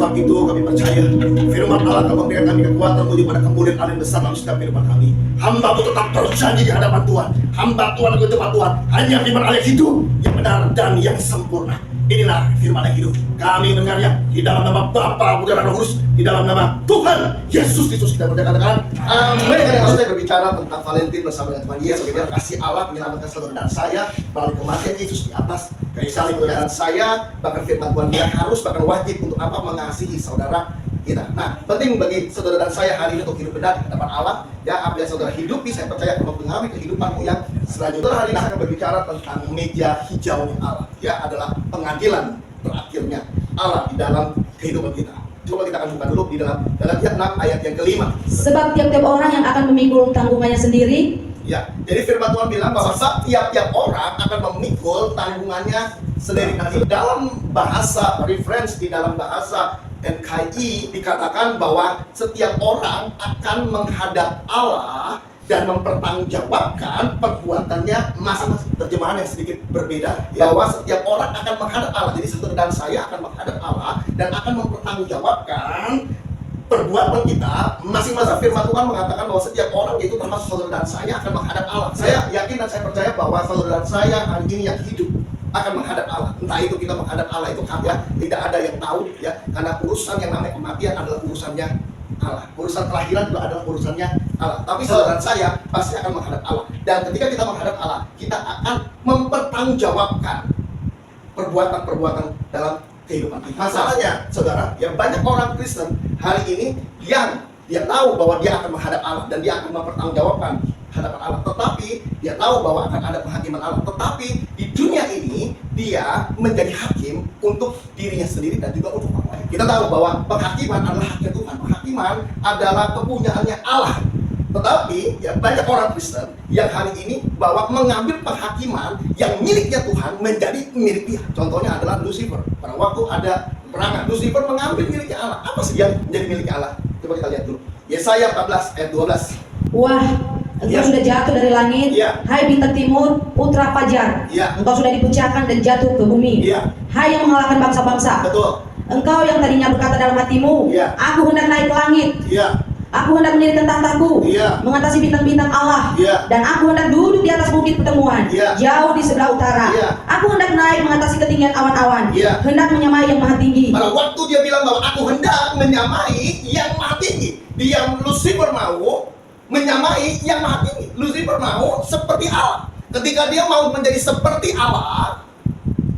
sebab itu kami percaya firman Allah akan memberikan kami kekuatan menuju pada kemuliaan Allah yang besar dalam setiap kehidupan kami. Hamba pun tetap berjanji di hadapan Tuhan. Hamba Tuhan aku tempat Tuhan. Hanya firman Allah yang hidup, yang benar dan yang sempurna. Inilah firman yang hidup. Kami mendengarnya di dalam nama Bapa, Putra dan Roh Kudus, di dalam nama Tuhan Yesus Kristus kita berkata-katakan amin. Kalau saya berbicara tentang Valentin bersama dengan Tuhan Yesus, bagaimana kasih Allah menyelamatkan saudara dan saya melalui kematian Yesus di atas kayu salib. Dan saya bahkan firman Tuhan dia harus bahkan wajib untuk apa? Mengasihi saudara kita. Nah, penting bagi saudara dan saya hari ini untuk hidup benar di hadapan Allah. Ya, apa yang saudara hidupi, saya percaya akan mempengaruhi kehidupanmu yang selanjutnya. Hari ini saya akan berbicara tentang meja hijaunya Allah. Ya, adalah pengadilan terakhirnya Allah di dalam kehidupan kita. Coba kita akan buka dulu di dalam Galatia 6 ayat yang kelima. Sebab tiap-tiap orang yang akan memikul tanggungannya sendiri. Ya, jadi firman Tuhan bilang bahwa setiap orang akan memikul tanggungannya sendiri. Nah, di dalam bahasa reference, di dalam bahasa NKI dikatakan bahwa setiap orang akan menghadap Allah dan mempertanggungjawabkan perbuatannya masing-masing. Terjemahan yang sedikit berbeda, bahwa setiap orang akan menghadap Allah. Jadi saudara dan saya akan menghadap Allah dan akan mempertanggungjawabkan perbuatan kita masing-masing. Firman Tuhan mengatakan bahwa setiap orang, yaitu termasuk saudara dan saya, akan menghadap Allah. Saya yakin dan saya percaya bahwa saudara dan saya hari ini yang hidup akan menghadap Allah. Entah itu kita menghadap Allah itu ya, tidak ada yang tahu ya, karena urusan yang namanya kematian adalah urusannya Allah. Urusan kelahiran juga adalah urusannya Allah. Tapi saudara saya pasti akan menghadap Allah. Dan ketika kita menghadap Allah, kita akan mempertanggungjawabkan perbuatan-perbuatan dalam kehidupan kita. Masalahnya, saudara, ya banyak orang Kristen hari ini yang dia tahu bahwa dia akan menghadap Allah dan dia akan mempertanggungjawabkan hadapan Allah, tetapi dia tahu bahwa akan ada penghakiman Allah. Tetapi di dunia ini dia menjadi hakim untuk dirinya sendiri dan juga untuk orang lain. Kita tahu bahwa penghakiman adalah haknya Tuhan. Penghakiman adalah kepunyaannya Allah. Tetapi ya banyak orang Kristen yang hari ini bahwa mengambil penghakiman yang miliknya Tuhan menjadi milik dia. Contohnya adalah Lucifer. Pada waktu ada perangan, Lucifer mengambil miliknya Allah. Apa sih yang menjadi miliknya Allah? Coba kita lihat dulu. Yesaya 14 ayat 12. Wah, engkau sudah jatuh dari langit, hai bintang timur, putra fajar. Engkau sudah dipecahkan dan jatuh ke bumi. Hai yang mengalahkan bangsa-bangsa. Betul. Engkau yang tadinya berkata dalam hatimu, aku hendak naik ke langit. Aku hendak mendirikan tahtaku, mengatasi bintang-bintang Allah, dan aku hendak duduk di atas bukit pertemuan, jauh di sebelah utara. Aku hendak naik mengatasi ketinggian awan-awan, hendak menyamai yang maha tinggi. Pada waktu dia bilang bahwa aku hendak menyamai yang maha tinggi, dia Lucifer mau menyamai yang maha tinggi. Lucifer mau seperti Allah. Ketika dia mau menjadi seperti Allah,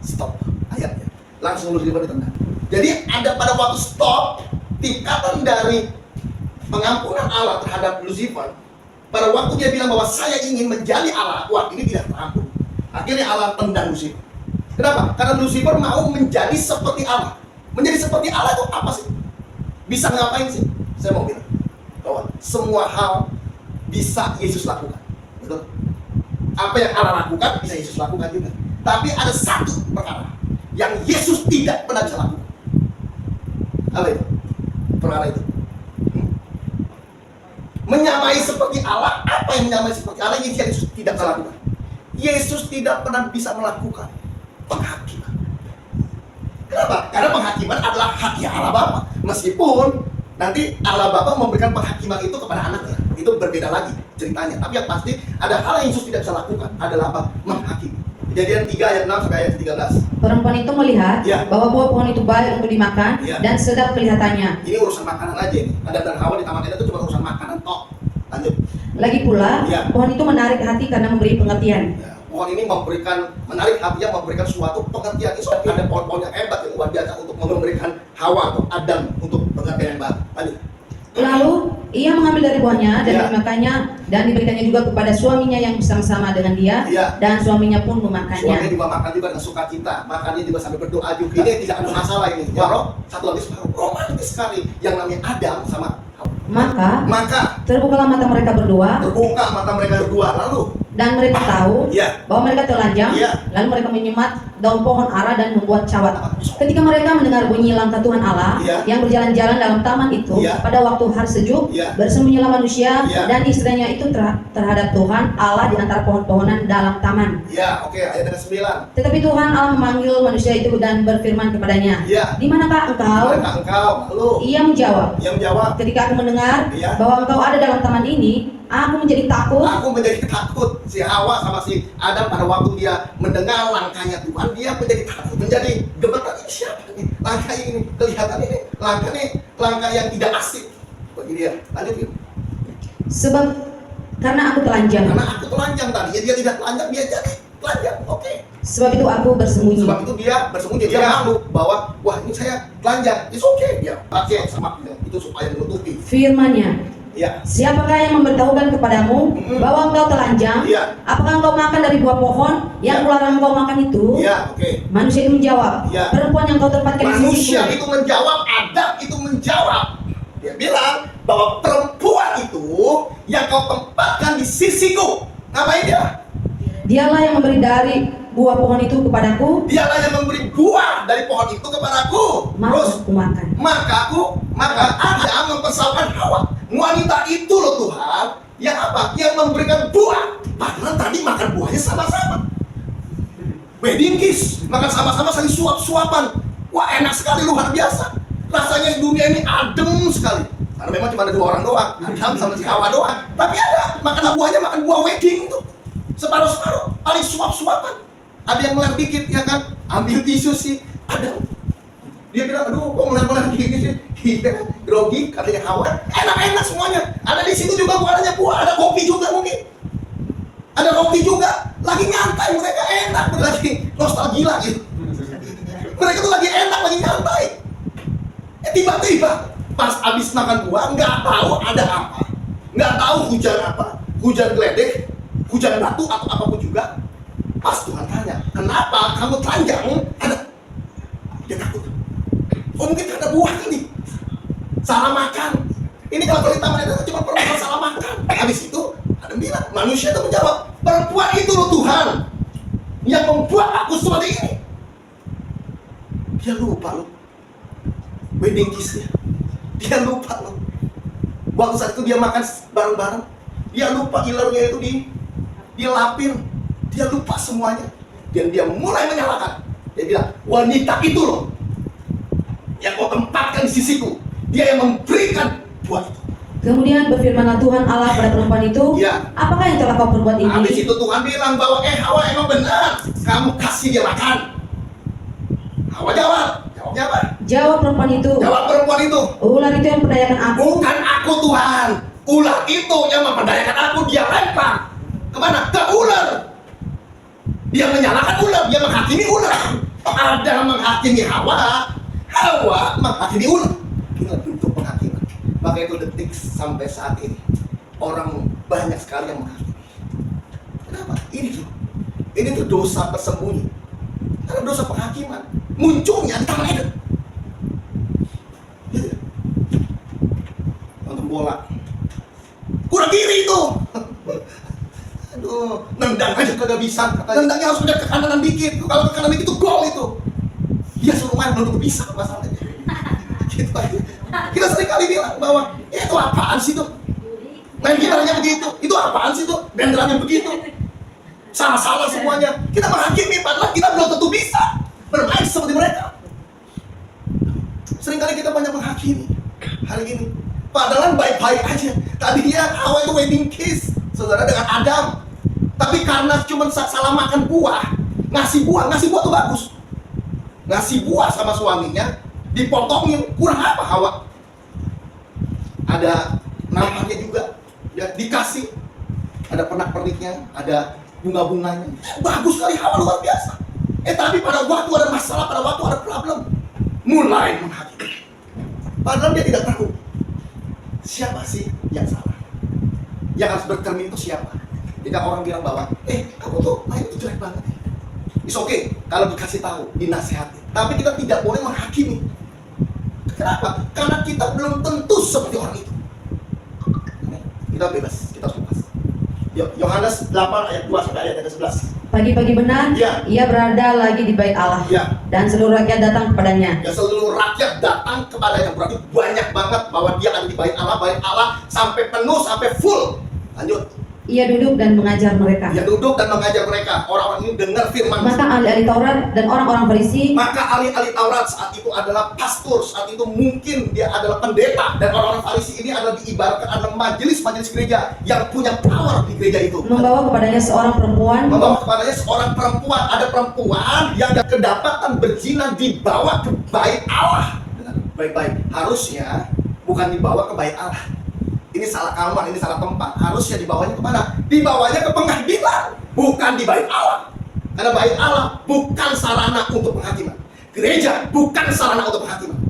stop ayatnya. Langsung Lucifer ditendang. Jadi ada pada waktu stop tingkatan dari pengampunan Allah terhadap Lucifer. Pada waktu dia bilang bahwa saya ingin menjadi Allah, wah ini tidak terampun. Akhirnya Allah tendang Lucifer. Kenapa? Karena Lucifer mau menjadi seperti Allah. Menjadi seperti Allah itu apa sih? Bisa ngapain sih? Saya mau bilang bahwa semua hal bisa Yesus lakukan. Betul? Apa yang Allah lakukan bisa Yesus lakukan juga. Tapi ada satu perkara yang Yesus tidak pernah bisa lakukan. Apa itu? Perkara itu menyamai seperti Allah. Apa yang menyamai seperti Allah yang Yesus tidak bisa lakukan? Yesus tidak pernah bisa melakukan penghakiman. Kenapa? Karena penghakiman adalah haknya Allah Bapa. Meskipun nanti Allah Bapa memberikan penghakiman itu kepada anaknya, itu berbeda lagi ceritanya. Tapi yang pasti ada hal yang Yesus tidak bisa lakukan, adalah apa? Menghakimi. Kejadian 3 ayat 6 sampai ayat 13. Perempuan itu melihat bahwa buah pohon itu baik untuk dimakan dan sedap kelihatannya. Ini urusan makanan aja ini. Adam dan Hawa di Taman Eden itu cuma urusan makanan tok. Lanjut. Lagi pula, pohon itu menarik hati karena memberi pengertian. Pohon ini menarik hatinya, memberikan suatu pengertian. Itu ada pohon-pohon yang hebat yang luar biasa untuk memberikan Hawa atau Adam untuk pengertian yang baru. Lanjut. Lalu ia mengambil dari buahnya dan dimakannya, dan diberikannya juga kepada suaminya yang bersama-sama dengan dia, dan suaminya pun memakannya. Suaminya juga makan juga dengan sukacita, makannya juga sambil berdoa juga. Ini tidak ada masalah ini. Satu lagi romantis sekali yang namanya Adam sama Hawa. Maka terbukalah mata mereka berdua. Lalu dan mereka tahu bahwa mereka telanjang, lalu mereka menyemat daun pohon ara dan membuat cawat. Ketika mereka mendengar bunyi langkah Tuhan Allah yang berjalan-jalan dalam taman itu pada waktu hari sejuk, bersembunyilah manusia dan istrinya itu terhadap Tuhan Allah di antara pohon-pohonan dalam taman. Ya, oke, ayat yang ke-9. Tetapi Tuhan Allah memanggil manusia itu dan berfirman kepadanya, di manakah engkau? Lalu Ia menjawab, ketika aku mendengar bahwa engkau ada dalam taman ini, aku menjadi takut. Aku menjadi takut. Si Hawa sama si Adam pada waktu dia mendengar langkahnya Tuhan, dia menjadi takut, menjadi gemetar. Ini siapa nih? Langkah ini kelihatan ini, langkah yang tidak asik bagi dia. Lanjut. Sebab karena aku telanjang. Karena aku telanjang tadi, dia tidak telanjang, dia jadi telanjang. Oke. Sebab itu aku bersembunyi. Sebab itu dia bersembunyi, dia malu bahwa wah ini saya telanjang. It's okay, dia pakai semaknya itu supaya menutupi. Firman-Nya, siapakah yang memberitahukan kepadamu bahwa engkau telanjang? Apakah engkau makan dari buah pohon yang kularang engkau makan itu? Manusia itu menjawab, perempuan yang kau tempatkan di sisiku. Manusia itu menjawab, Adam itu menjawab. Dia bilang bahwa perempuan itu yang kau tempatkan di sisiku. Ngapain dia? Dialah yang memberi dari buah pohon itu kepadaku. Dialah yang memberi buah dari pohon itu kepadaku. Terus aku makan. Maka Adam mempersoalkan Hawa. Wanita itu loh Tuhan yang apa? Yang memberikan buah. Padahal tadi makan buahnya sama-sama. Wedding kiss, makan sama-sama saling suap-suapan. Wah enak sekali, luar biasa. Rasanya dunia ini adem sekali. Karena memang cuma ada 2 orang doang, Adam sama si Hawa doang. Tapi ada makan buahnya, makan buah wedding itu. Separuh-separuh, paling suap-suapan. Ada yang melar dikit ya kan, ambil tisu sih Adam. Dia bilang, aduh kok melar-melar gini sih. Iya, grogi katanya Hawa. Enak-enak semuanya. Ada di situ juga bukan hanya buah, ada kopi juga mungkin. Ada roti juga. Lagi nyantai mereka, enak, lagi nostalgia lagi. Mereka tuh lagi enak, lagi nyantai. Tiba-tiba pas abis makan buah, nggak tahu ada apa, nggak tahu hujan apa, hujan geledek, hujan batu atau apapun juga. Pas Tuhan tanya, kenapa kamu telanjang? Dia takut. Oh mungkin ada buah kali. Salah makan. Ini kalau di taman itu cuma perempuan salah makan. Habis itu ada bilang, manusia itu menjawab, perempuan itu loh Tuhan yang membuat aku seperti ini. Dia lupa loh wedding kiss-nya. Dia lupa loh. Waktu saat itu dia makan bareng-bareng. Dia lupa ilernya itu dilapin. Dia lupa semuanya. Dan dia mulai menyalahkan. Dia bilang, wanita itu loh yang kau tempatkan di sisiku. Dia yang memberikan buah itu. Kemudian berfirmanlah Tuhan Allah pada perempuan itu, apakah yang telah kau perbuat ini? Habis itu Tuhan bilang bahwa Hawa emang benar, kamu kasih dia makan. Hawa jawabnya apa? Jawab perempuan itu, ular itu yang memperdayakan aku. Bukan aku Tuhan, ular itu yang memperdayakan aku. Dia lempar kemana? Ke ular. Dia menyalahkan ular, dia menghakimi ular. Ada menghakimi Hawa, Hawa menghakimi ular. Inilah bentuk penghakiman. Maka itu detik sampai saat ini orang banyak sekali yang menghakimi. Kenapa? Ini tuh dosa tersembunyi. Karena dosa penghakiman munculnya di tangan Eden. Nonton bola, kurang diri itu. Aduh, nendang aja kagak bisa. Nendangnya harus udah ke kanan dikit. Kalau ke kanan dikit itu gol itu. Dia suruh main belum bisa masalahnya. Gitu aja. Kita sering kali bilang bahwa itu apaan sih tuh? Main gitarnya begitu. Itu apaan sih tuh? Benderannya begitu. Salah-salah semuanya. Kita menghakimi padahal kita belum tentu bisa bermain seperti mereka. Seringkali kita banyak menghakimi hari ini. Padahal baik-baik aja. Tadinya Hawa itu wedding kiss, saudara, dengan Adam. Tapi karena cuma salah makan buah, ngasih buah tuh bagus. Ngasih buah sama suaminya, dipotongin, kurang apa Hawa? Ada namanya juga, ya dikasih. Ada pernak-perniknya, ada bunga-bunganya. Bagus sekali Hawa, luar biasa. Tapi pada waktu ada masalah, pada waktu ada problem, mulai menghakimi. Padahal dia tidak tahu siapa sih yang salah. Yang harus bercermin itu siapa. Jika orang bilang bahwa, kamu tuh main itu jelek banget. It's okay kalau dikasih tahu, dinasihati. Tapi kita tidak boleh menghakimi. Kenapa? Karena kita belum tentu seperti orang itu. Kita bebas, kita bebas. Yohanes 8 ayat 2 sampai ayat 11. Pagi-pagi benar, Ya. ia berada lagi di bait Allah. Ya. Dan seluruh rakyat datang kepadanya. Ya, seluruh rakyat datang kepadanya. Berarti banyak banget bahwa dia ada di bait Allah sampai penuh, sampai full. Lanjut. Ia duduk dan mengajar mereka. Dia duduk dan mengajar mereka. Orang-orang ini dengar firman. Maka ahli-ahli Taurat dan orang-orang Farisi, Maka ahli-ahli Taurat saat itu adalah pastor, saat itu mungkin dia adalah pendeta, dan orang-orang Farisi ini adalah diibaratkan adalah majelis-majelis gereja yang punya power di gereja itu. membawa kepadanya seorang perempuan. Membawa kepadanya seorang perempuan, ada perempuan yang kedapatan berzina dibawa ke bait Allah. Dengan baik-baik, harusnya bukan dibawa ke bait Allah. Ini salah kamar, ini salah tempat. Harusnya dibawanya kemana? Dibawanya ke pengadilan, bukan di bait Allah. Karena bait Allah bukan sarana untuk penghakiman. Gereja bukan sarana untuk penghakiman.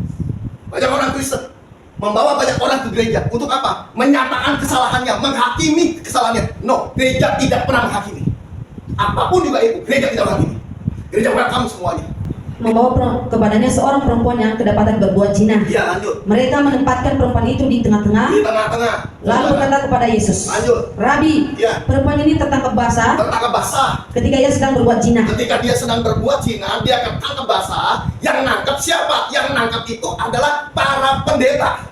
Banyak orang Kristen membawa banyak orang ke gereja untuk apa? Menyatakan kesalahannya, menghakimi kesalahannya. No, gereja tidak pernah menghakimi. Apapun juga itu, gereja tidak menghakimi. Gereja welcome semuanya. Membawa kepadanya seorang perempuan yang kedapatan berbuat zina. Ya, lanjut. Mereka menempatkan perempuan itu di tengah-tengah. Di tengah-tengah. Lalu berkata kepada Yesus, Lanjut. Rabi, Ya. perempuan ini tertangkap basah Tertangkap basah. ketika ia sedang berbuat zina. Ketika dia sedang berbuat zina, dia ketangkap basah. Yang nangkap siapa? Yang nangkap itu adalah para pendeta,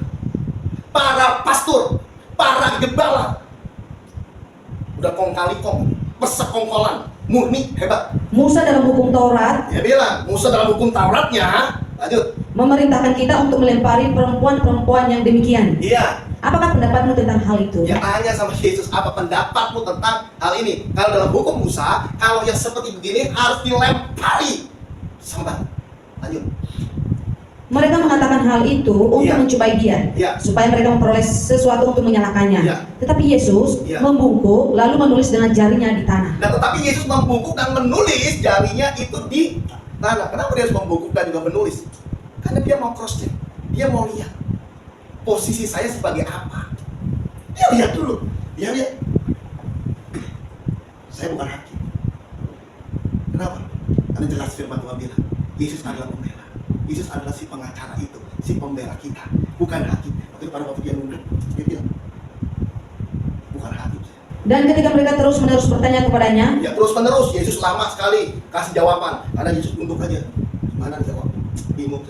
para pastor, para gembala. Udah kong kali kong, persekongkolan, murni, hebat. Musa dalam hukum Taurat Dia bilang, Musa dalam hukum Tauratnya, lanjut. memerintahkan kita untuk melempari perempuan-perempuan yang demikian. Iya, Apakah pendapatmu tentang hal itu? dia tanya sama Yesus, apa pendapatmu tentang hal ini? Kalau dalam hukum Musa, kalau yang seperti begini harus dilempari. Sama. Lanjut. Mereka mengatakan hal itu untuk Iya. mencobai dia, Iya. supaya mereka memperoleh sesuatu untuk menyalahkannya. Iya. Tetapi Yesus Iya. membungkuk lalu menulis dengan jarinya di tanah. Nah, tetapi Yesus membungkuk dan menulis jarinya itu di tanah. Kenapa dia harus membungkuk dan juga menulis? Karena dia mau cross check. Dia mau lihat posisi saya sebagai apa. Dia lihat dulu. Dia lihat. Saya bukan hakim. Kenapa? Karena jelas firman Tuhan bilang, Yesus adalah pembela. Yesus adalah si pengacara itu, si pembela kita, bukan hakim. Waktu pada waktu dia nunduk, dia bilang, bukan hakim. Dan ketika mereka terus-menerus bertanya kepadanya, Ya terus menerus, Yesus lama sekali kasih jawaban. Karena Yesus tunduk aja. Mana dijawab? Bingung.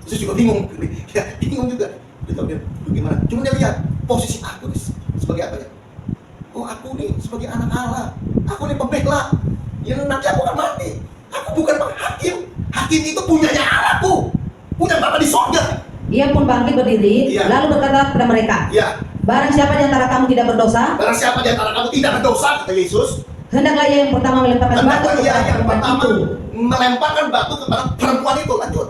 Yesus juga bingung. Ya, bingung juga. Dia bilang, bagaimana? Cuma dia lihat posisi aku nih sebagai apa ya? Oh, aku nih sebagai anak Allah. Aku nih pembela. Ya nanti aku akan mati. Aku bukan penghakim. Hakim itu punyanya Allahku. Punya Bapa di sorga. ia pun bangkit berdiri, Iya. lalu berkata kepada mereka, Ya, barang siapa di antara kamu tidak berdosa, barang siapa di antara kamu tidak berdosa, kata Yesus, hendaklah ia yang pertama melemparkan batu hendaklah ia kepada yang perempuan pertama itu. melemparkan batu kepada perempuan itu. Lanjut.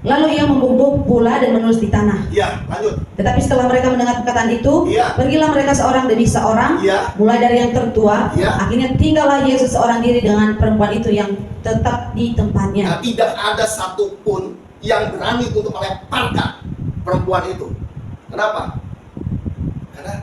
Lalu ia membungkuk pula dan menulis di tanah. Ya, lanjut. Tetapi setelah mereka mendengar perkataan itu, Iya. pergilah mereka seorang demi seorang, Iya. mulai dari yang tertua. Iya. Akhirnya tinggallah Yesus seorang diri dengan perempuan itu yang tetap di tempatnya. Nah, tidak ada satupun yang berani untuk melemparkan perempuan itu. Kenapa? Karena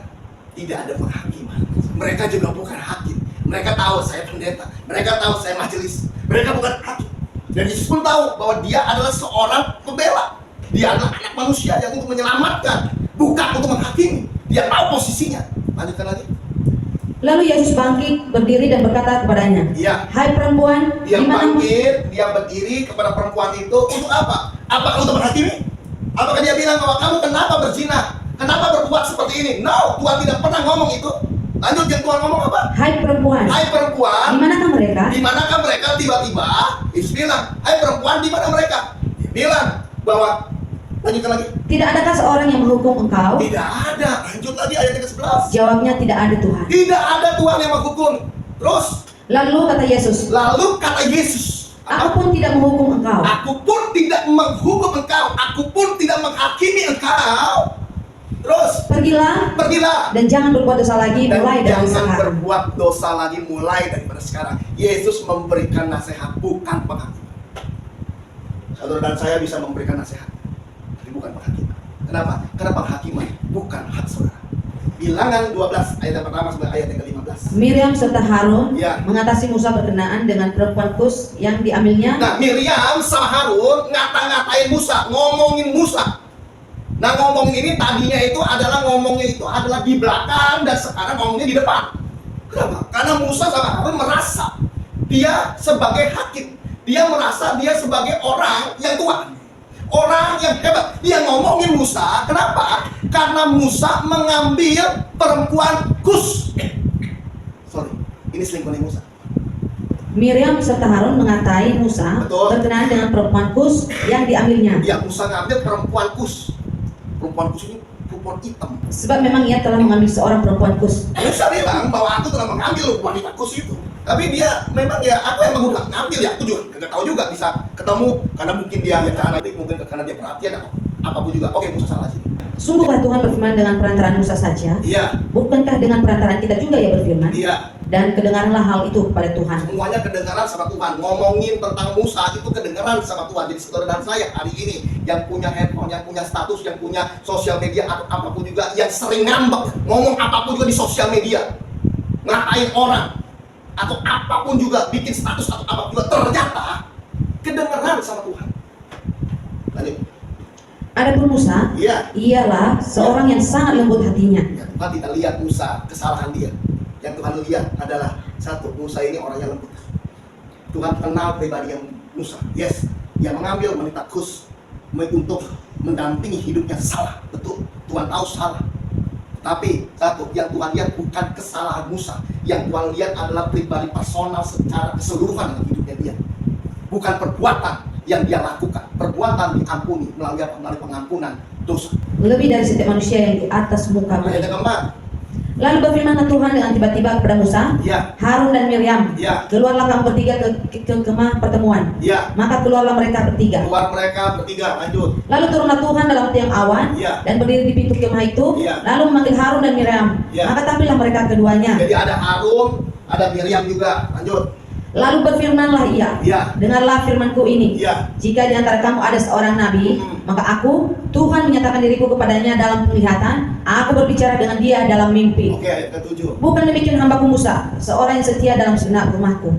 tidak ada penghakiman. Mereka juga bukan hakim. Mereka tahu saya pendeta. Mereka tahu saya majelis. Mereka bukan hakim. Dan Yesus pun tahu bahwa dia adalah seorang pembela. Dia adalah anak manusia yang untuk menyelamatkan, bukan untuk menghakimi. Dia tahu posisinya. Lanjutkan lagi. Lalu Yesus bangkit berdiri dan berkata kepadanya, Iya. hai perempuan, Dia di mana bangkit, dia berdiri kepada perempuan itu untuk apa? Apakah untuk menghakimi? Apakah dia bilang bahwa kamu kenapa berzina? Kenapa berbuat seperti ini? No, Tuhan tidak pernah ngomong itu. Lanjut, yang Tuhan ngomong apa? hai perempuan, Hai perempuan, di manakah mereka? di manakah mereka? Tiba-tiba Yesus bilang, hai perempuan, di mana mereka? Dia bilang bahwa, lanjutkan lagi. Tidak adakah seorang yang menghukum engkau? Tidak ada. Lanjut lagi ayat yang ke-11. Jawabnya, tidak ada Tuhan. Tidak ada Tuhan yang menghukum. Terus, Lalu kata Yesus, lalu kata Yesus, aku pun tidak menghukum engkau. aku pun tidak menghukum engkau, aku pun tidak menghakimi engkau. Terus, Pergilah pergilah dan jangan berbuat dosa lagi dan mulai dari jangan sekarang. berbuat dosa lagi mulai daripada sekarang. Yesus memberikan nasihat, bukan penghakiman. Saudara dan saya bisa memberikan nasihat, tapi bukan penghakiman. Kenapa? Karena penghakiman bukan hak saudara. Bilangan 12 ayat yang pertama sampai ayat yang ke-15. Miriam serta Harun Ya. mengatasi Musa berkenaan dengan perempuan Kus yang diambilnya. Nah, Miriam sama Harun ngata-ngatain Musa, ngomongin Musa. Nah, ngomongin ini tadinya itu adalah di belakang dan sekarang ngomongnya di depan. Kenapa? Karena Musa sama Harun merasa Dia sebagai hakim, dia merasa dia sebagai orang yang tua, orang yang hebat. Dia ngomongin Musa, kenapa? Karena Musa mengambil perempuan Kus. Sorry, ini selingkuhannya Musa. Miriam serta Harun mengatai Musa berkenaan dengan perempuan Kus yang diambilnya. Ya, Musa ngambil perempuan Kus. Perempuan Kus ini perempuan hitam. Sebab memang ia telah mengambil seorang perempuan Kus. Musa bilang bahwa aku telah mengambil wanita Kus itu. Tapi dia memang ya aku yang mengambil ya, aku juga nggak tahu juga bisa ketemu karena mungkin dia cantik, mungkin karena dia perhatian atau apapun juga. Oke, Musa salah sih. Sungguhlah Tuhan berfirman dengan perantaraan Musa saja. Iya. Bukankah dengan perantaraan kita juga ya berfirman? Iya. Dan kedengaranlah hal itu kepada Tuhan. Semuanya kedengaran sama Tuhan. Ngomongin tentang Musa itu kedengaran sama Tuhan. Jadi saudara dan saya hari ini yang punya handphone, yang punya status, yang punya sosial media atau apapun juga, yang sering ngambek ngomong apapun juga di sosial media, ngatain orang atau apapun juga, bikin status atau apapun juga, ternyata kedengaran sama Tuhan. Lanjut. Adapun Musa, ialah seorang yang sangat lembut hatinya. Ya, Tuhan tidak lihat Musa kesalahan dia. Yang Tuhan lihat adalah satu, Musa ini orang yang lembut. Tuhan kenal pribadi yang Musa. Yes, dia mengambil wanita Kus untuk mendampingi hidupnya, salah, betul. Tuhan tahu salah. Tapi satu, yang Tuhan lihat bukan kesalahan Musa. Yang Tuhan lihat adalah pribadi personal secara keseluruhan dalam hidupnya dia. Bukan perbuatan yang dia lakukan. Perbuatan diampuni melalui pengampunan dosa. Lebih dari setiap manusia yang di atas muka bumi. Lalu berfirmanlah Tuhan dengan tiba-tiba kepada Musa, Harun dan Miriam, keluarlah kamu bertiga ke kemah pertemuan. Maka keluarlah mereka bertiga. Lanjut. Lalu turunlah Tuhan dalam tiang awan dan berdiri di pintu kemah itu, lalu memanggil Harun dan Miriam. Maka tampillah mereka keduanya. Jadi ada Harun, ada Miriam juga. Lanjut. Lalu berfirmanlah ia, dengarlah firmanku ini. Jika di antara kamu ada seorang nabi, maka aku, Tuhan menyatakan diriku kepadanya dalam penglihatan, aku berbicara dengan dia dalam mimpi. Oke, ayat ke-7. Bukan demikian hambaku Musa, seorang yang setia dalam segenap rumahku.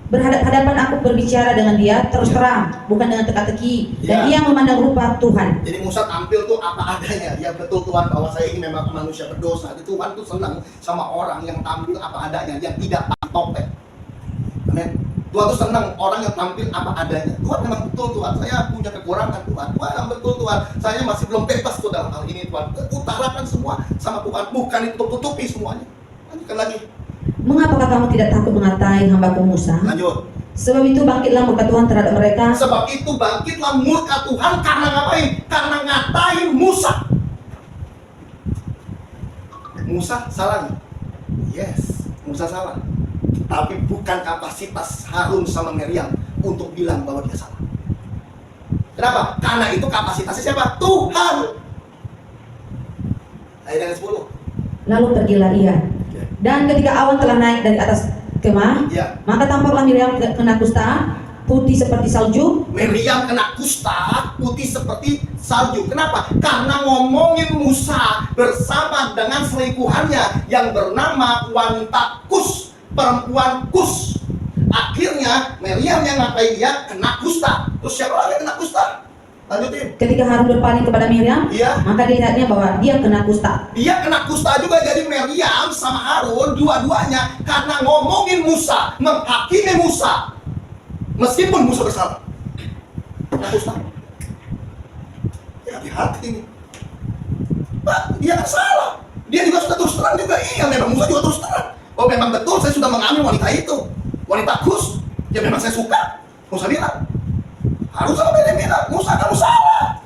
Berhadap-hadapan aku berbicara dengan dia terus terang, bukan dengan teka-teki, dan ia memandang rupa Tuhan. Jadi Musa tampil tuh apa adanya. Dia betul Tuhan bahwa saya ini memang manusia berdosa. Jadi Tuhan tuh senang sama orang yang tampil apa adanya, yang tidak pakai topeng. Amin. Tuhan tuh senang orang yang tampil apa adanya. Tuhan memang betul Tuhan, saya punya kekurangan Tuhan. Tuhan betul Tuhan, saya masih belum bebas tuh dalam hal ini Tuhan. Utarakan semua sama Tuhan, bukan ditutup-tutupi semuanya. Lanjutkan lagi. Mengapakah kamu tidak takut mengatai hambaku Musa? Lanjut. Sebab itu bangkitlah murka Tuhan terhadap mereka. Sebab itu bangkitlah murka Tuhan karena ngapain? Karena ngatain Musa. Musa salah? Yes, Musa salah. Tapi bukan kapasitas Harun sama Miriam untuk bilang bahwa dia salah. Kenapa? Karena itu kapasitasnya siapa? Tuhan. Ayat 10. Lalu pergilah ia. Dan ketika awan telah naik dari atas kemah, maka tampaklah Miriam kena kusta, putih seperti salju. Miriam kena kusta, putih seperti salju. Kenapa? Karena ngomongin Musa bersama dengan selingkuhannya yang bernama wanita Kus, perempuan Kus. Akhirnya Miriam yang ngapain dia kena kusta. Terus siapa lagi kena kusta? Lanjutin. Ketika Harun berpaling kepada Miriam, maka dilihatnya bahwa dia kena kusta. Dia kena kusta juga. Jadi Miriam sama Harun dua-duanya karena ngomongin Musa, menghakimi Musa, meskipun Musa bersalah, kena kusta. Hati-hati ini. Pak, dia kan salah. Dia juga sudah terus terang juga. Iya, memang Musa juga terus terang. Oh, memang betul saya sudah mengambil wanita itu, wanita Kus. Ya memang saya suka. Musa bilang, Harun sama Miriam bilang, Musa kamu salah.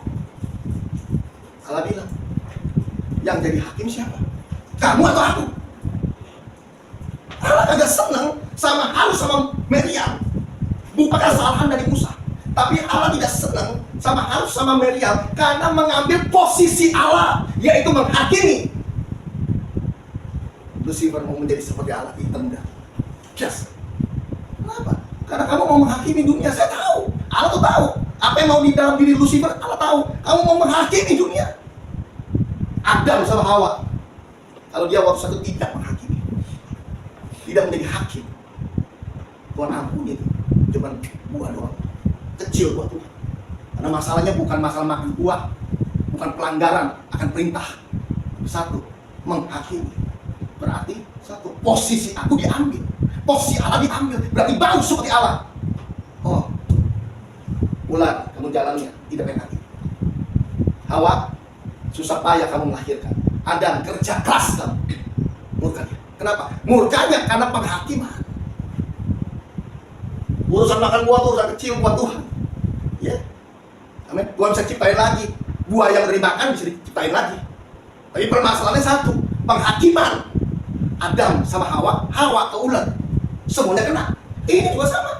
Salah bilang. Yang jadi hakim siapa? Kamu atau aku? Allah agak senang sama Harun sama Miriam. Bukan kesalahan dari Musa. Tapi Allah tidak senang sama Harun sama Miriam karena mengambil posisi Allah, yaitu menghakimi. Lucifer mau menjadi seperti Allah, hitam dah. Yes. Kenapa? Karena kamu mau menghakimi dunia. Saya tahu. Allah tuh tahu. Apa yang mau di dalam diri Lucifer, Allah tahu. Kamu mau menghakimi dunia. Adam sama Hawa. Kalau dia waktu satu tidak menghakimi, tidak menjadi hakim. Tuhan ampuni itu. Cuma buah doang. Kecil buat Tuhan. Karena masalahnya bukan masalah makan buah, bukan pelanggaran akan perintah. Satu, menghakimi. Berarti satu, posisi aku diambil. posisi Allah diambil, berarti baru seperti Allah. Oh, Ular, kamu jalannya tidak baik hati. Hawa, susah payah kamu melahirkan. Adam, kerja keras kamu. Murkanya. Kenapa? Murkanya karena penghakiman. Urusan makan buah itu urusan kecil buat Tuhan. Ya, amin. Tuhan bisa ciptain lagi. Buah yang dimakan bisa diciptain lagi. Tapi permasalahannya satu, penghakiman. Adam sama Hawa, Hawa ke ular, semuanya kena. Ini juga sama.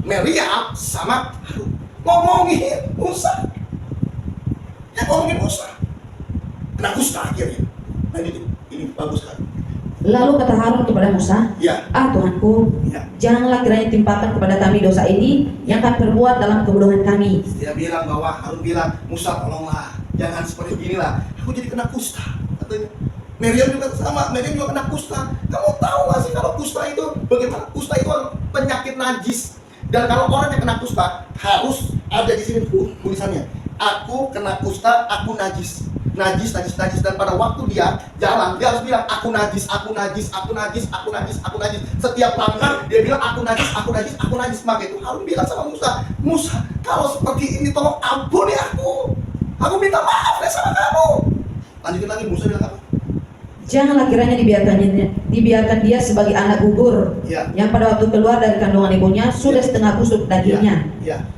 Meriam sama Harun ngomongin Musa. Ya ngomongin Musa. Kena kusta akhirnya. Nah ini bagus kan. Lalu kata Harun kepada Musa, ya. Tuhanku, ya. Janganlah kiranya timpakan kepada kami dosa ini yang kami perbuat dalam kebodohan kami. Dia bilang bahwa Harun bilang, Musa tolonglah, jangan seperti beginilah. Aku jadi kena kusta, katanya. Meriam juga sama, Meriam juga kena kusta. Kamu tahu gak sih kalau kusta itu, bagaimana kusta itu penyakit najis. Dan kalau orang yang kena kusta, harus ada di sini tulisannya. Aku kena kusta, aku najis. Najis. Dan pada waktu dia jalan, dia harus bilang, aku najis. Setiap langkah, dia bilang, aku najis. Maka itu Harun bilang sama Musa, Musa, kalau seperti ini tolong ampuni aku. Aku minta maaf ya sama kamu. Lanjutin lagi, Musa bilang apa? Janganlah kiranya dibiarkan dia sebagai anak gugur, yang pada waktu keluar dari kandungan ibunya sudah setengah busuk dagingnya.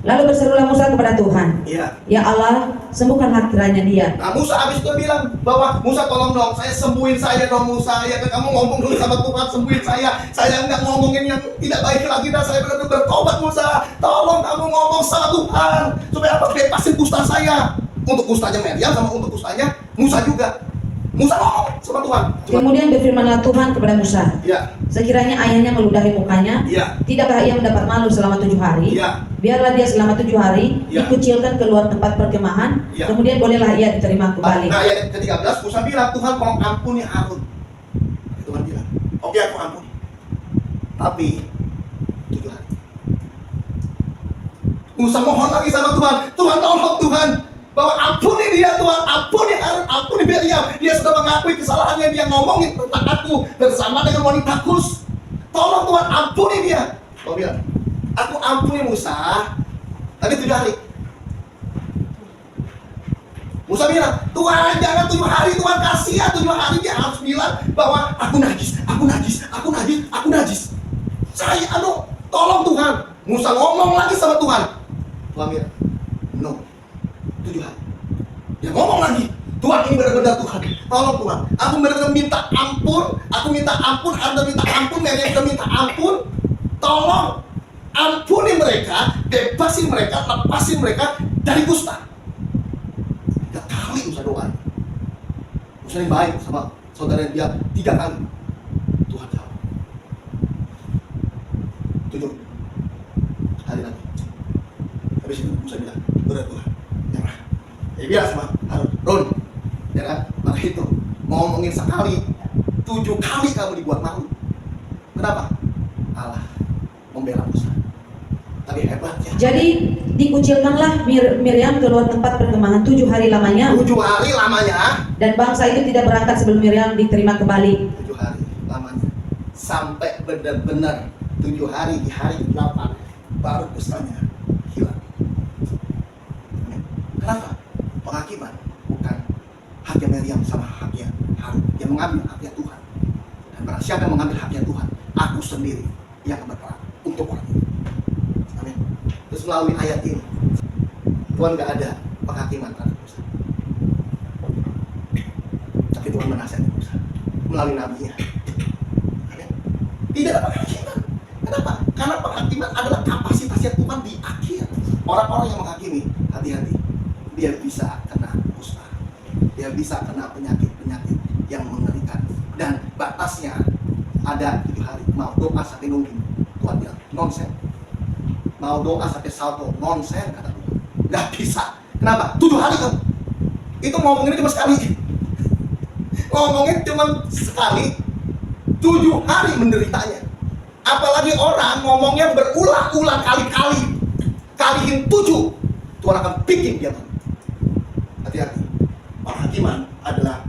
Lalu berserulah Musa kepada Tuhan, Ya Allah, sembuhkanlah kiranya dia. Nah, Musa habis itu bilang bahwa Musa tolong dong, sembuhin saya dong Musa. Ya kan kamu ngomong dulu sama Tuhan, sembuhin saya. Saya nggak ngomongin yang tidak baik lagi, dan saya benar-benar bertobat Musa. Tolong kamu ngomong sama Tuhan supaya apa? Bebasin kusta saya. Untuk kustanya Meriam sama untuk kustanya Musa juga. Musa ngomong sama Tuhan. Kemudian berfirmanlah Tuhan kepada Musa, sekiranya ayahnya meludahi mukanya, tidakkah ia mendapat malu selama 7 hari? Biarlah dia selama 7 hari dikucilkan keluar tempat perkemahan, kemudian bolehlah ia diterima kembali. Nah, ayat ke-13 Musa bilang, Tuhan tolong ampuni Harun. Tuhan bilang, oke aku ampuni, tapi 7 hari. Musa mohon lagi sama Tuhan, Tuhan tolong Tuhan, bahwa ampuni dia Tuhan, ampuni Harun, ampuni Meriam. Dia sudah mengakui kesalahannya, dia ngomongin tentang aku bersama dengan wanita Kus. Tolong Tuhan ampuni dia. Kau bilang, aku ampuni Musa, tapi 7 hari. Musa bilang, Tuhan jangan 7 hari, Tuhan kasihan 7 hari. Dia harus bilang bahwa aku najis. Saya tolong Tuhan. Musa ngomong lagi sama Tuhan. Tuhan bilang, no, 7 hari. Dia ngomong lagi, Tuhan ini benar-benar Tuhan. Tolong Tuhan, aku benar-benar minta ampun. Aku minta ampun, Anda minta ampun, Meriam juga minta ampun. Tolong ampuni mereka, bebasin mereka, lepasin mereka dari kusta. 3 kali Musa doa. Musa yang baik sama saudara dia 3 kali. Tuhan jawab. 7 hari lagi. Habis itu Musa bilang, benar Tuhan. Dia bilang sama Harun, ya kan? Maka itu ngomongin sekali, 7 kali kamu dibuat malu. Kenapa? Allah membela Musa. Tapi hebatnya. Jadi dikucilkanlah Miriam keluar tempat perkemahan 7 hari lamanya. 7 hari lamanya. Dan bangsa itu tidak berangkat sebelum Miriam diterima kembali. 7 hari lamanya. Sampai benar-benar 7 hari, di hari 8 baru kustanya hilang. Kenapa? Penghakiman bukan haknya Meriam sama haknya Harun. Yang mengambil haknya Tuhan. Dan barang siapa yang mengambil haknya Tuhan, aku sendiri yang akan berperang untuk orang itu. Amin. Terus melalui ayat ini, Tuhan gak ada penghakiman terhadap Musa, tapi Tuhan menasihati Musa melalui nabinya. Amin. Tidak ada penghakiman. Kenapa? Karena penghakiman adalah kapasitasnya Tuhan di akhir. Orang-orang yang menghakimi, hati-hati. Dia bisa kena kusta, dia bisa kena penyakit-penyakit yang mengerikan, dan batasnya ada 7 hari. Mau doa sampai nunggu, Tuhan bilang nonsen. Mau doa sampai salto, nonsen kata Tuhan. Gak bisa. Kenapa? 7 hari kan? Itu ngomongin cuma sekali. Ngomongin cuma sekali, 7 hari menderitanya. Apalagi orang ngomongnya berulang-ulang kali-kali, kaliin 7, Tuhan akan bikin dia. Hati-hati, penghakiman adalah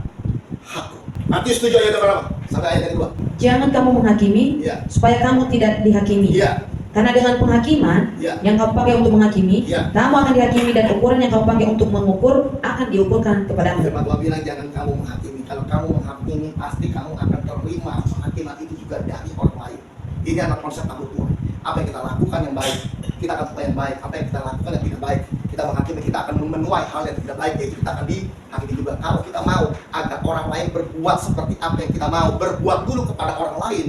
hakku. Matius 7 ayat berapa? Sampai ayat yang kedua. Jangan kamu menghakimi Ya. supaya kamu tidak dihakimi. Ya. Karena dengan penghakiman Ya. yang kamu pakai untuk menghakimi, Ya. kamu akan dihakimi, dan ukuran yang kamu pakai untuk mengukur akan diukurkan kepadamu. Firman Tuhan bilang jangan kamu menghakimi. Kalau kamu menghakimi, pasti kamu akan terima penghakiman itu juga dari orang lain. Ini adalah konsep takut Tuhan. Apa yang kita lakukan yang baik, kita akan terima yang baik. Apa yang kita lakukan yang tidak baik, kita menghakimi, kita akan menuai hal yang tidak baik, yaitu kita akan dihakimi juga. Kalau kita mau agar orang lain berbuat seperti apa yang kita mau, berbuat dulu kepada orang lain,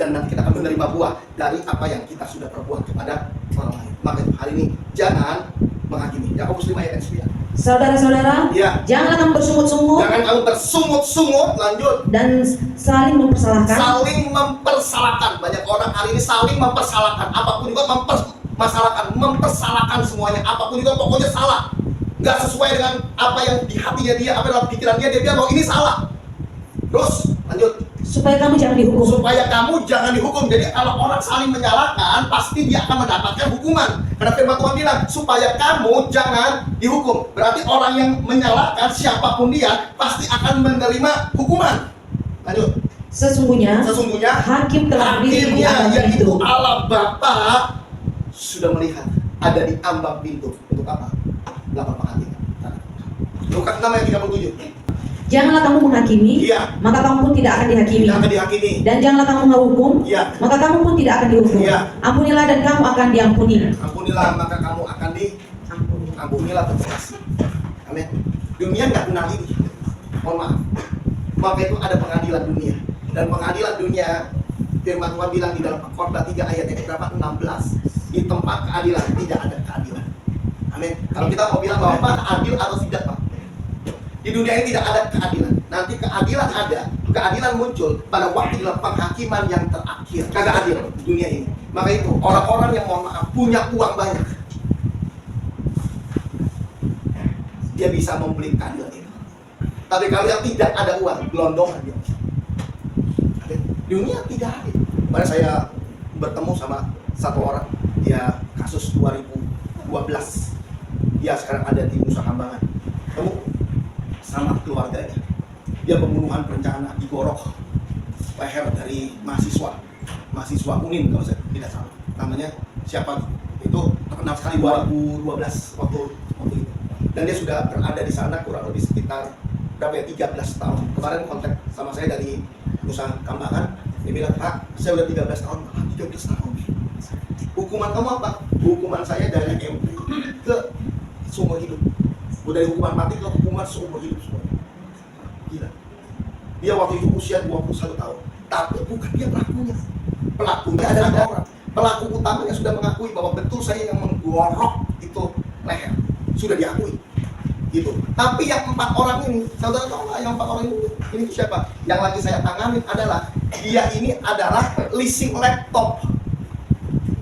dan nanti kita akan menerima buah dari apa yang kita sudah perbuat kepada orang lain. Maka hari ini jangan menghakimi. Yakobus 5 ayat 9. Saudara-saudara, Ya. janganlah kamu bersungut-sungut Jangan kamu tersungut-sungut, lanjut. dan saling mempersalahkan. Saling mempersalahkan. Banyak orang hari ini saling mempersalahkan. Apapun juga mempersalahkan semuanya. Apapun juga pokoknya salah. Nggak sesuai dengan apa yang di hatinya dia, apa dalam pikiran dia bilang bahwa ini salah. Terus, lanjut. Supaya kamu jangan dihukum. Supaya kamu jangan dihukum. Jadi kalau orang saling menyalahkan, pasti dia akan mendapatkan hukuman. Karena firman Tuhan bilang, supaya kamu jangan dihukum. Berarti orang yang menyalahkan, siapapun dia, pasti akan menerima hukuman. Lanjut. Sesungguhnya hakim telah berdiri di Hakimnya, ambang yaitu pintu. Allah Bapa, sudah melihat ada di ambang pintu. Untuk apa? Melakukan penghakiman. Lukas 6 ayat 37. Janganlah kamu menghakimi, Iya. maka kamu pun tidak akan dihakimi. Tidak akan dihakimi. Dan janganlah kamu menghukum, Iya. maka kamu pun tidak akan dihukum. Iya. Ampunilah dan kamu akan diampuni. Ampunilah maka kamu akan diampunilah terkasih. Amin. Dunia nggak kenal ini. Mohon maaf. Maka itu ada pengadilan dunia. Dan pengadilan dunia, firman Tuhan bilang di dalam Khotbah 3 ayat yang berapa? 16. Di tempat keadilan tidak ada keadilan. Amin. Kalau kita mau bilang bahwa Pak adil atau tidak, Pak? Di dunia ini tidak ada keadilan. Nanti keadilan ada, keadilan muncul pada waktu dalam penghakiman yang terakhir. Kagak adil di dunia ini. Maka itu orang-orang yang mohon maaf punya uang banyak, dia bisa membeli keadilan itu. Tapi kalau yang tidak ada uang, gelondongan dia. Dunia tidak adil. Kemarin saya bertemu sama satu orang, dia kasus 2012. Dia sekarang ada di Nusa Kambangan. Kamu sama keluarganya, dia pembunuhan berencana di Gorok leher dari mahasiswa Unin kalau saya tidak salah, namanya siapa itu, terkenal sekali 2012 waktu itu, dan dia sudah berada di sana kurang lebih sekitar berapa ya, 13 tahun. Kemarin kontak sama saya dari Nusa Kambangan, dia bilang, Pak, saya udah 13 tahun. 13 tahun. Hukuman kamu apa? Hukuman saya dari MP ke seumur hidup. Dari hukuman mati ke hukuman seumur hidup semua. Gila. Dia waktu itu usia 21 tahun. Tapi bukan dia pelakunya. Pelakunya adalah orang. Pelaku utamanya sudah mengakui bahwa betul saya yang menggorok itu leher. Sudah diakui. Gitu. Tapi yang 4 orang ini, saudara tahu nggak yang 4 orang ini siapa? Yang lagi saya tangani adalah dia ini adalah leasing laptop.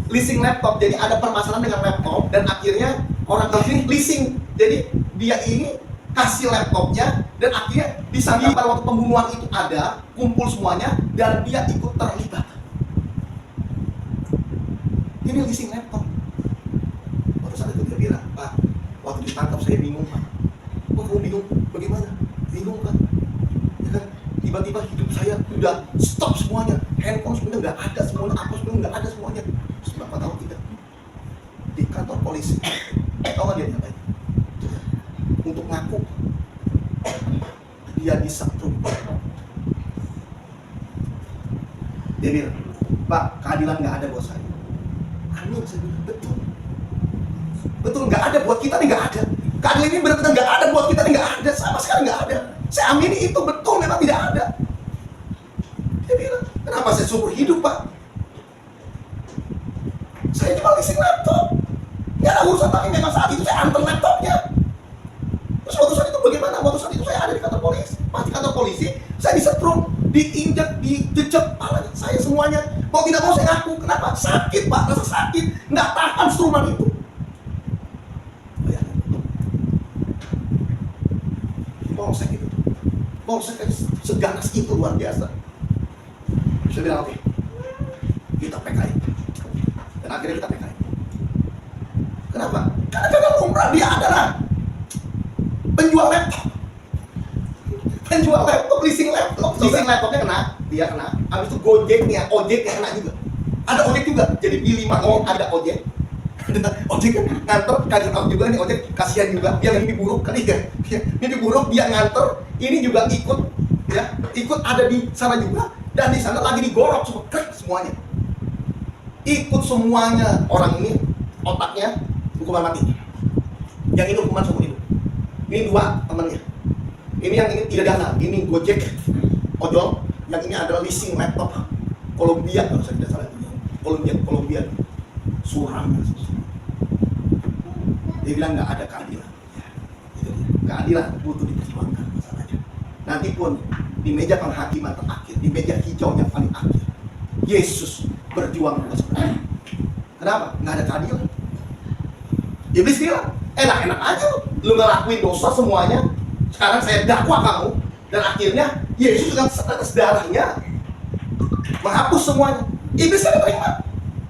Leasing laptop. Jadi ada permasalahan dengan laptop dan akhirnya orang ini leasing. Jadi dia ini kasih laptopnya dan akhirnya disangka pada waktu pembunuhan itu ada kumpul semuanya dan dia ikut terlibat. Ini leasing laptop. Waktu saat itu dia bilang, Pak, waktu ditangkap saya bingung, Pak. Kok kamu bingung? Bagaimana? Bingung, Pak. Ya kan? Tiba-tiba hidup saya udah stop semuanya. Handphone semuanya nggak ada semuanya, apa semuanya nggak ada semuanya. Terus Bapak tahu tidak? Di kantor polisi, tahu nggak dia ngapain? Untuk ngaku dia disetrum. Dia bilang, Pak, keadilan nggak ada buat saya. Amin, saya bilang, betul. Betul, nggak ada buat kita nih, nggak ada. Keadilan ini benar-benar nggak ada buat kita nih, nggak ada. Sama sekali nggak ada. Saya amini itu betul, memang tidak ada. Dia bilang, kenapa saya seumur hidup, Pak? Saya cuma leasing laptop. Nggak ada urusan, tapi memang saat itu saya antar laptopnya. Terus waktu saat itu bagaimana? Waktu saat itu saya ada di kantor polisi. Pas di kantor polisi, saya disetrum, diinjak, dijejek palanya saya semuanya. Mau tidak mau saya ngaku. Kenapa? Sakit, Pak, rasa sakit. Nggak tahan struman itu. Polsek itu. Polsek seganas itu luar biasa. Saya bilang, oke, kita PKI. Dan akhirnya kita PKI. Kenapa? Karena lumrah dia adalah penjual laptop. penjual laptop, leasing laptopnya kena, dia kena. Habis itu ojeknya kena juga. Ada ojek juga, jadi pilih mau ada ojek. Ojek kan nganter, kaget aku juga nih ojek, kasihan juga dia mimpi buruk kan mimpi buruk dia nganter, ini juga ikut ada di sana juga, dan di sana lagi digorok semuanya, ikut semuanya. Orang ini otaknya hukuman mati, yang ini hukuman seumur hidup. Ini dua temannya, ini yang ini tidak dikenal, ini Gojek ojol, yang ini adalah leasing laptop Kolombia kalau saya tidak salah, Kolombia suram. Dia bilang nggak ada keadilan. Keadilan butuh diperjuangkan masalahnya. Nanti pun di meja penghakiman terakhir, di meja hijau yang paling akhir, Yesus berjuang buat saudara. Kenapa? Nggak ada keadilan. Iblis bilang, enak-enak aja lu ngelakuin dosa semuanya. Sekarang saya dakwa kamu, dan akhirnya Yesus dengan setetes darahnya menghapus semuanya. Iblis tidak terima.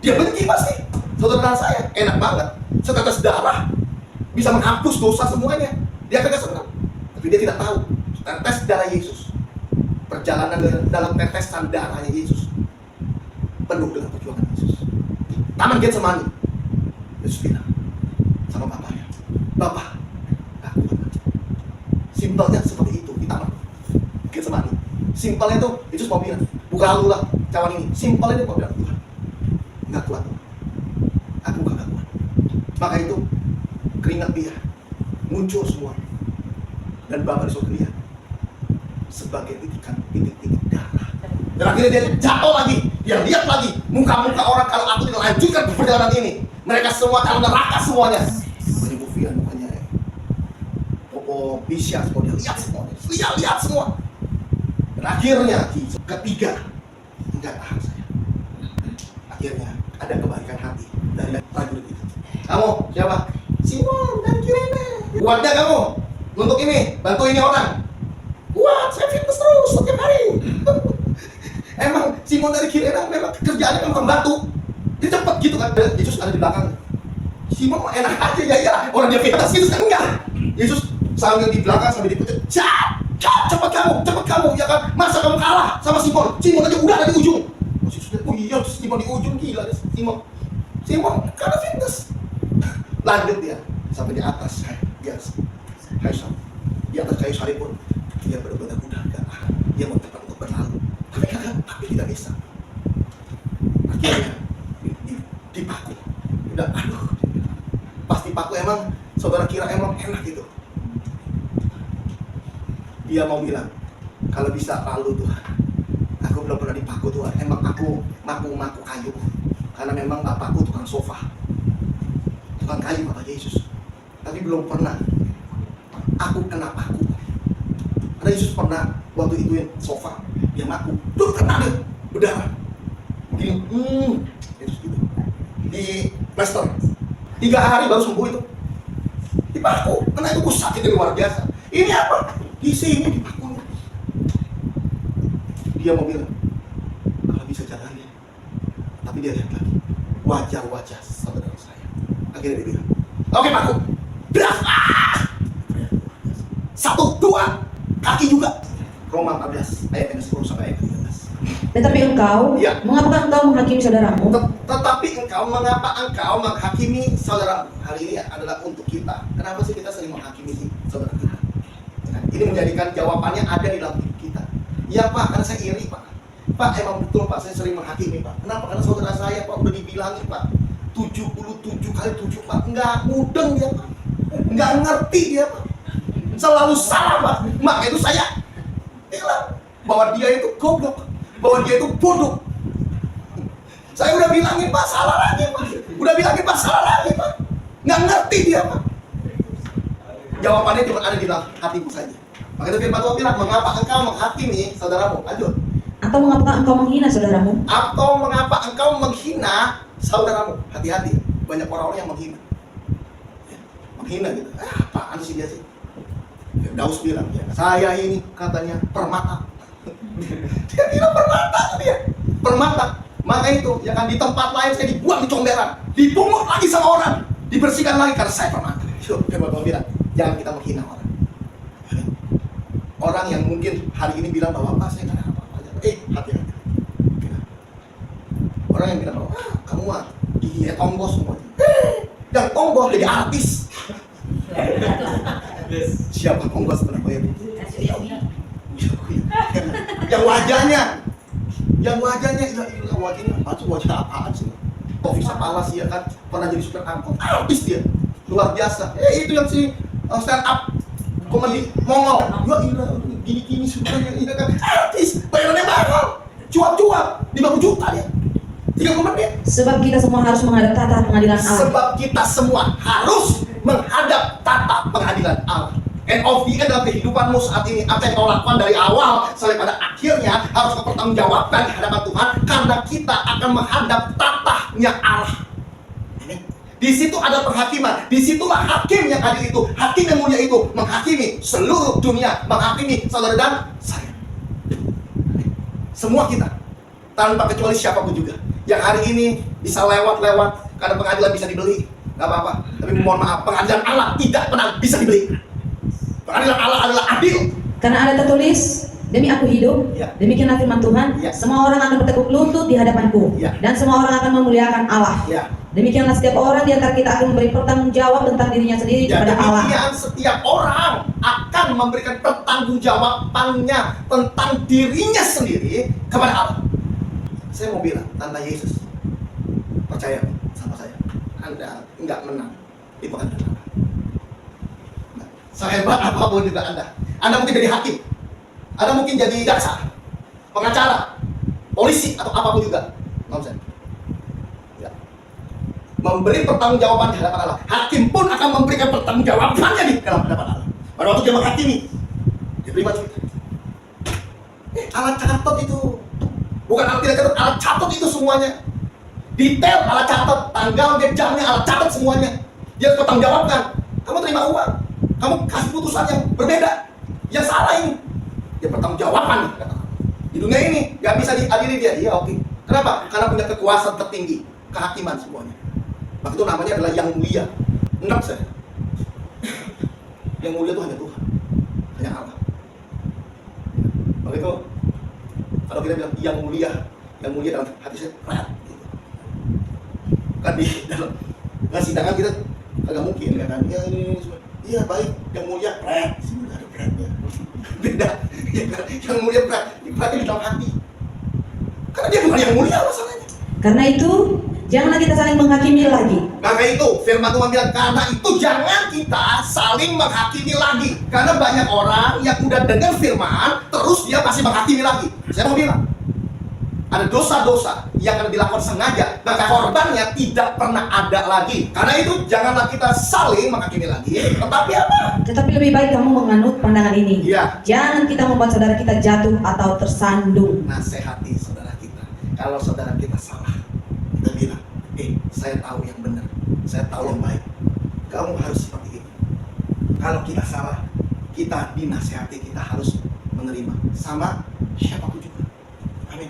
Dia benci pasti. Saudara saya, enak banget. Setetes darah bisa menghapus dosa semuanya. Dia kagak senang. Tapi dia tidak tahu tetes darah Yesus, perjalanan dalam tetesan darahnya Yesus penuh dengan perjuangan Yesus. Taman Getsemani, Yesus bilang sama bapaknya, Bapak, aku simpelnya seperti itu di taman Getsemani. Simpelnya itu Yesus mau bilang, buka lu lah cawan ini. Simpelnya itu mau bilang, Tuhan, nggak kuat, aku nggak kuat. Maka itu keringat dia muncul semua, dan Bapak disuruh lihat sebagai titik-titik darah. Dan akhirnya dia jatuh lagi, dia lihat lagi muka-muka orang. Kalau aku tidak lanjutkan perjalanan ini, mereka semua kalau neraka semuanya. Mukanya Bufian, mukanya Popo Bisya, semua dia lihat semuanya, lihat semua. Dan akhirnya ketiga, enggak tahan saya. Akhirnya ada kebalikan hati dari prajurit itu. Kamu siapa? Simon dan Kirene. Kuatnya kamu untuk ini, bantu ini orang. Kuat, saya fitness terus setiap hari. Emang Simon dari Kirene memang kerjaannya memang pembantu. Dia cepat gitu kan. Yesus ada di belakang. Simon mah enak aja ya, orang dia fitness gitu kan enggak. Yesus sambil di belakang sambil diputar. Cepat kamu, ya kan? Masa kamu kalah sama Simon? Simon aja udah ada di ujung. Oh iya, Simon di ujung, gila Simon karena fitness. Lanjut dia sampai di atas di atas kayu salib pun dia benar-benar udah gak tahan. Dia mau cepat untuk berlalu, tapi tidak bisa. Akhirnya dipaku. Udah pasti paku. Emang saudara kira emang enak gitu? Dia mau bilang, kalau bisa lalu Tuhan, aku belum pernah dipaku Tuhan. Emang aku maku kayu, karena memang bapakku tukang sofa, tukang kayu Bapak Yesus. Tapi belum pernah aku kena paku. Karena Yesus pernah waktu ituin sofa, dia maku, tuh kena deh, berdarah. Begini, Yesus gitu. Di plaster, 3 hari baru sembuh itu. Dipaku, karena itu sakit luar biasa. Ini apa? Di sini dipaku. Dia mau bilang, kalau bisa jalan ya. Tapi dia lihat lagi wajah-wajah saudara saya. Akhirnya dia bilang, oke paku. Beras. 1, 2, kaki juga. Roma 14 ayat 10 sampai ayat 13. Tetapi engkau, mengapa engkau menghakimi saudaramu? Tetapi mengapa engkau menghakimi saudaramu? Hal ini adalah untuk kita. Kenapa sih kita sering menghakimi saudara kita? Ini menjadikan jawabannya ada di dalam hidup kita. Ya Pak, karena saya iri Pak. Pak, emang betul Pak, saya sering menghakimi Pak. Kenapa? Karena saudara saya Pak udah dibilangin Pak 77 kali 7 Pak. Nggak mudeng dia Pak. Nggak ngerti dia Pak. Selalu salah Pak. Maka itu saya bilang bahwa dia itu goblok, bahwa dia itu bodoh. Saya udah bilangin Pak, salah lagi Pak. Udah bilangin Pak, salah lagi Pak. Nggak ngerti dia Pak. Jawabannya cuma ada di dalam hatiku saja. Maka itu firman Tuhan bilang, mengapa engkau menghakimi saudaramu? Lanjut. Atau mengapa engkau menghina saudaramu? Atau mengapa engkau menghina saudaramu? Hati-hati, banyak orang-orang yang menghina. Menghina gitu. Apaan sih dia sih? Daus bilang, ya, saya ini katanya permata. Dia bilang permata dia. Permata. Maka itu, ya kan di tempat lain saya dibuang di comberan, dipungut lagi sama orang, dibersihkan lagi karena saya permata. Firman Tuhan bilang, jangan kita menghina orang. orang yang mungkin hari ini bilang bahwa Pak, saya nggak ada apa-apa. Hati-hati. Orang yang bilang bahwa kamu mah tombos semuanya. Yang tombos jadi artis. Siapa tombos kenapa ya? Yang wajahnya ya wajahnya apaan sih? Taufik Sapalas ya kan pernah jadi supir angkot, artis dia luar biasa. Itu yang si stand up komedi Mongol. Ya gini semuanya ini kan artis, bayarannya mahal, cuap-cuap 50 juta dia. 3 dia. Sebab kita semua harus menghadap tata pengadilan Allah. Sebab kita semua harus menghadap tata pengadilan Allah. And of the end dalam kehidupanmu saat ini, apa yang kau lakukan dari awal sampai pada akhirnya harus kau pertanggungjawabkan di hadapan Tuhan, karena kita akan menghadap tatanya Allah. Di situ ada penghakiman, di situlah hakim yang adil itu, hakim yang mulia itu menghakimi seluruh dunia, menghakimi saudara dan saya. Semua kita, tanpa kecuali siapapun juga, yang hari ini bisa lewat karena pengadilan bisa dibeli, nggak apa-apa. Tapi mohon maaf, pengadilan Allah tidak pernah bisa dibeli. Pengadilan Allah adalah adil. Karena ada tertulis, demi aku hidup, demikianlah firman Tuhan, semua orang akan bertekuk lutut di hadapanku, dan semua orang akan memuliakan Allah. Demikianlah setiap orang di antara kita akan memberi pertanggungjawab tentang dirinya sendiri kepada Allah. Demikian setiap orang akan memberikan pertanggungjawabannya tentang dirinya sendiri kepada Allah. Saya mau bilang, tanpa Yesus, percaya sama saya, Anda enggak menang di pengadilan Allah. Sehebat apapun juga Anda mungkin jadi hakim, Anda mungkin jadi jaksa, pengacara, polisi atau apapun juga, memberi pertanggungjawaban di hadapan Allah. Hakim pun akan memberikan pertanggungjawabannya di dalam hadapan Allah. Pada waktu dia menghakimi, dia beri mati. Alat catat itu, bukan alat tidak catat, alat catat itu semuanya. Detail alat catat, tanggal, jamnya, alat catat semuanya. Dia pertanggungjawabkan. Kamu terima uang, kamu kasih putusan yang berbeda, yang salah ini, dia pertanggungjawaban. Di dunia ini gak bisa diadili dia. Iya, oke. Kenapa? Karena punya kekuasaan tertinggi, kehakiman semuanya. Maka itu namanya adalah yang mulia. Enggak saya. Yang mulia itu hanya Tuhan, hanya Allah. Maka itu kalau kita bilang yang mulia dalam hati saya berat. Gitu. Kan di dalam sidangan kita agak mungkin ya kan? Ya ini semua. Iya baik, yang mulia berat. Sini ada beratnya. Beda. Ya kan? Yang mulia berat, beratnya di dalam hati. Karena dia bukan yang mulia masalahnya. Karena itu janganlah kita saling menghakimi lagi. Maka itu firman Tuhan bilang, karena itu jangan kita saling menghakimi lagi. Karena banyak orang yang udah dengar firman, terus dia masih menghakimi lagi. Saya mau bilang, ada dosa-dosa yang akan dilakukan sengaja, maka korbannya tidak pernah ada lagi. Karena itu janganlah kita saling menghakimi lagi. Tetapi apa? Tetapi lebih baik kamu menganut pandangan ini. Ya. Jangan kita membuat saudara kita jatuh atau tersandung. Nasihati saudara kita. Kalau saudara kita salah, kita bilang, saya tahu yang benar, saya tahu yang baik. Kamu harus seperti ini. Kalau kita salah, kita dinasihati, kita harus menerima. Sama siapapun juga. Amin.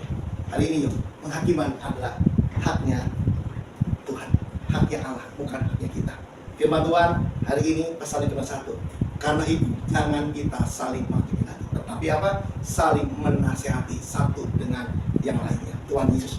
Hari ini yuk, penghakiman adalah haknya Tuhan, haknya Allah, bukan haknya kita. Firman Tuhan hari ini pasal yang ke-1. Karena itu jangan kita saling menghakimi lagi, tetapi apa? Saling menasihati satu dengan yang lainnya. Tuhan Yesus.